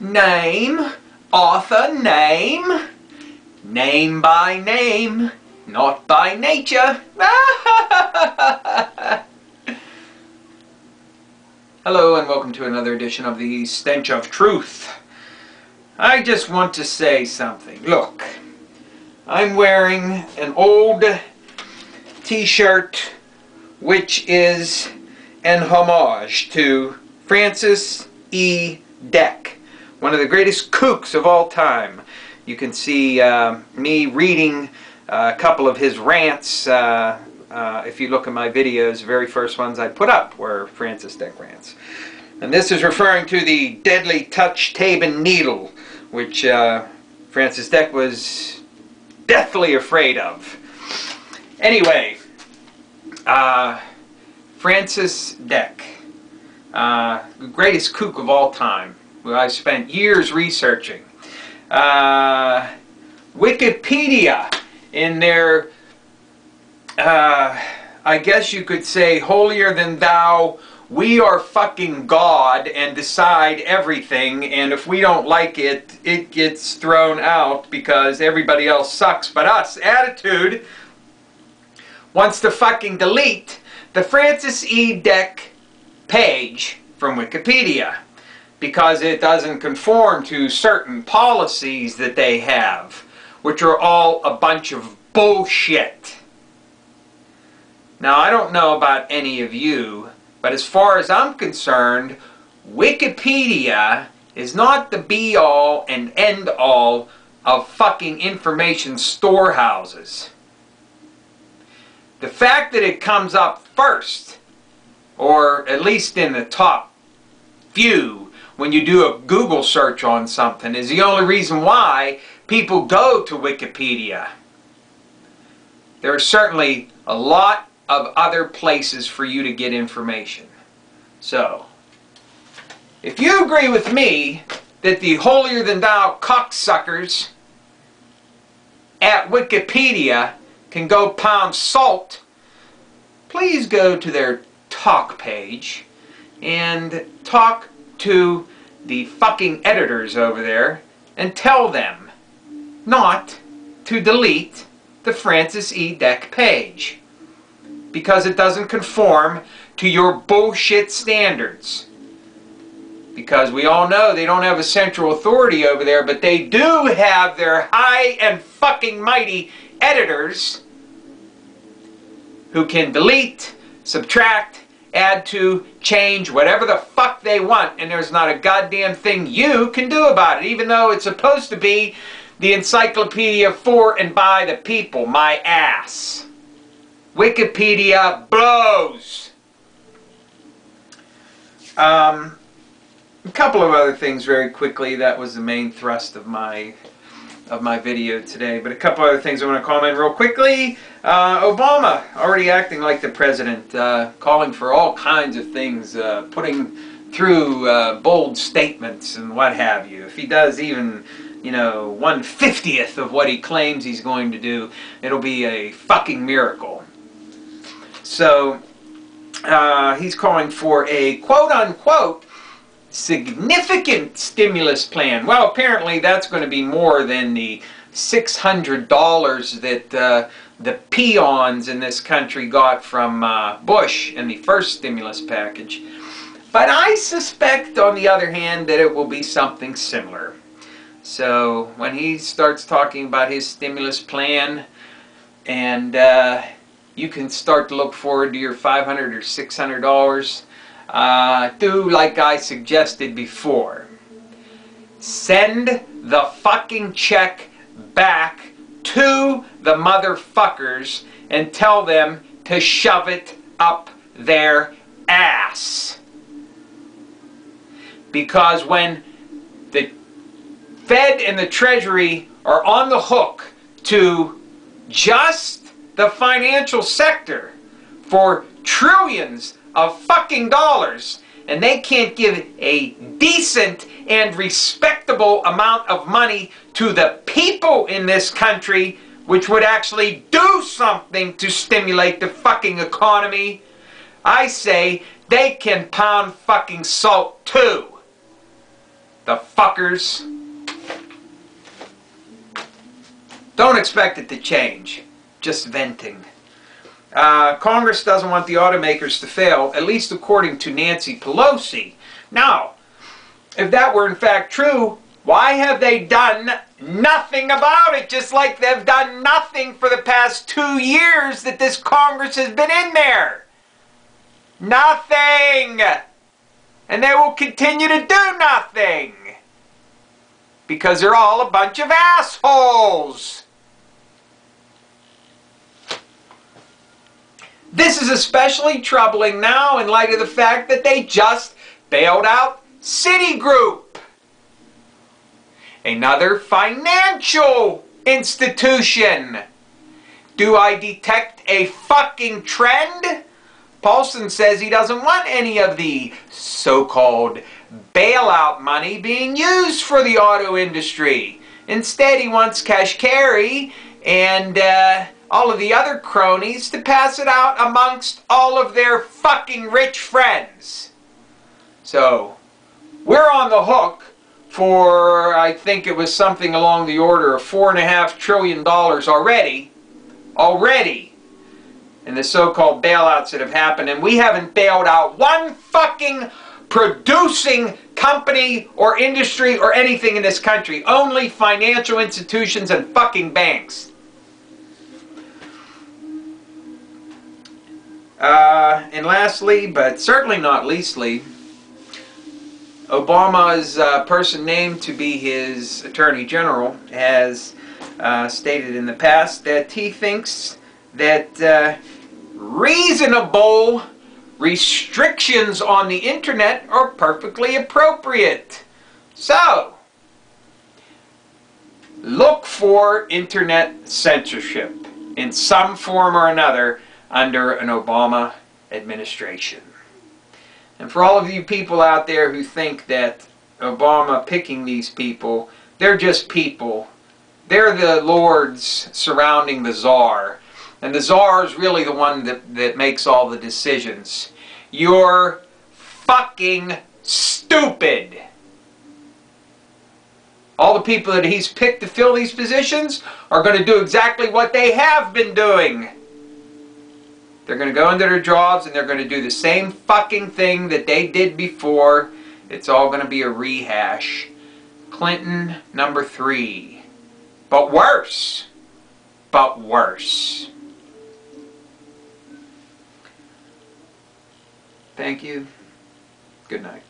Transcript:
Name, author, name. Name by name, not by nature. Hello and welcome to another edition of the Stench of Truth. I just want to say something. Look, I'm wearing an old t-shirt which is an homage to Francis E. Deck, one of the greatest kooks of all time. You can see me reading a couple of his rants. If you look at my videos, the very first ones I put up were Francis Deck rants. And this is referring to the deadly touch Tabin needle, which Francis Deck was deathly afraid of. Anyway, Francis Deck, the greatest kook of all time, who I spent years researching. Wikipedia, in their, I guess you could say, holier than thou, we are fucking God and decide everything, and if we don't like it, it gets thrown out because everybody else sucks but us attitude, wants to fucking delete the Francis E. Deck page from Wikipedia because it doesn't conform to certain policies that they have, which are all a bunch of bullshit. Now, I don't know about any of you, but as far as I'm concerned, Wikipedia is not the be-all and end-all of fucking information storehouses. The fact that it comes up first, or at least in the top few, when you do a Google search on something, is the only reason why people go to Wikipedia. There are certainly a lot of other places for you to get information. So, if you agree with me that the holier-than-thou cocksuckers at Wikipedia can go pound salt, please go to their talk page and talk to the fucking editors over there and tell them not to delete the Francis E. Deck page because it doesn't conform to your bullshit standards. Because we all know they don't have a central authority over there, but they do have their high and fucking mighty editors who can delete, subtract, add to, change, whatever the fuck they want, and there's not a goddamn thing you can do about it, even though it's supposed to be the encyclopedia for and by the people. My ass. Wikipedia blows. A couple of other things very quickly. That was the main thrust of my video today, but a couple other things I want to comment real quickly. Obama already acting like the president, calling for all kinds of things, putting through bold statements and what have you. If he does even, you know, 1/50th of what he claims he's going to do, it'll be a fucking miracle. So he's calling for a quote-unquote significant stimulus plan. Well, apparently that's going to be more than the $600 that the peons in this country got from Bush in the first stimulus package. But I suspect, on the other hand, that it will be something similar. So when he starts talking about his stimulus plan, and you can start to look forward to your $500 or $600, do like I suggested before. Send the fucking check back to the motherfuckers and tell them to shove it up their ass. Because when the Fed and the Treasury are on the hook to just the financial sector for trillions of fucking dollars, and they can't give a decent and respectable amount of money to the people in this country, which would actually do something to stimulate the fucking economy, I say they can pound fucking salt too. The fuckers. fuckers. Don't expect it to change. Just venting. Congress doesn't want the automakers to fail, at least according to Nancy Pelosi. Now, if that were in fact true, why have they done nothing about it? Just like they've done nothing for the past 2 years that this Congress has been in there. Nothing! And they will continue to do nothing. Because they're all a bunch of assholes. This is especially troubling now in light of the fact that they just bailed out Citigroup, another financial institution. Do I detect a fucking trend? Paulson says he doesn't want any of the so-called bailout money being used for the auto industry. Instead, he wants Kashkari and all of the other cronies to pass it out amongst all of their fucking rich friends. So, we're on the hook for, I think it was something along the order of $4.5 trillion already in the so-called bailouts that have happened, and we haven't bailed out one fucking producing company or industry or anything in this country. Only financial institutions and fucking banks. And lastly, but certainly not leastly, Obama's person named to be his Attorney General has stated in the past that he thinks that reasonable restrictions on the internet are perfectly appropriate. So, look for internet censorship in some form or another under an Obama administration. And for all of you people out there who think that Obama picking these people, they're just people. They're the lords surrounding the czar. And the czar is really the one that makes all the decisions. You're fucking stupid. All the people that he's picked to fill these positions are going to do exactly what they have been doing. They're going to go into their jobs and they're going to do the same fucking thing that they did before. It's all going to be a rehash. Clinton number 3. But worse. But worse. Thank you. Good night.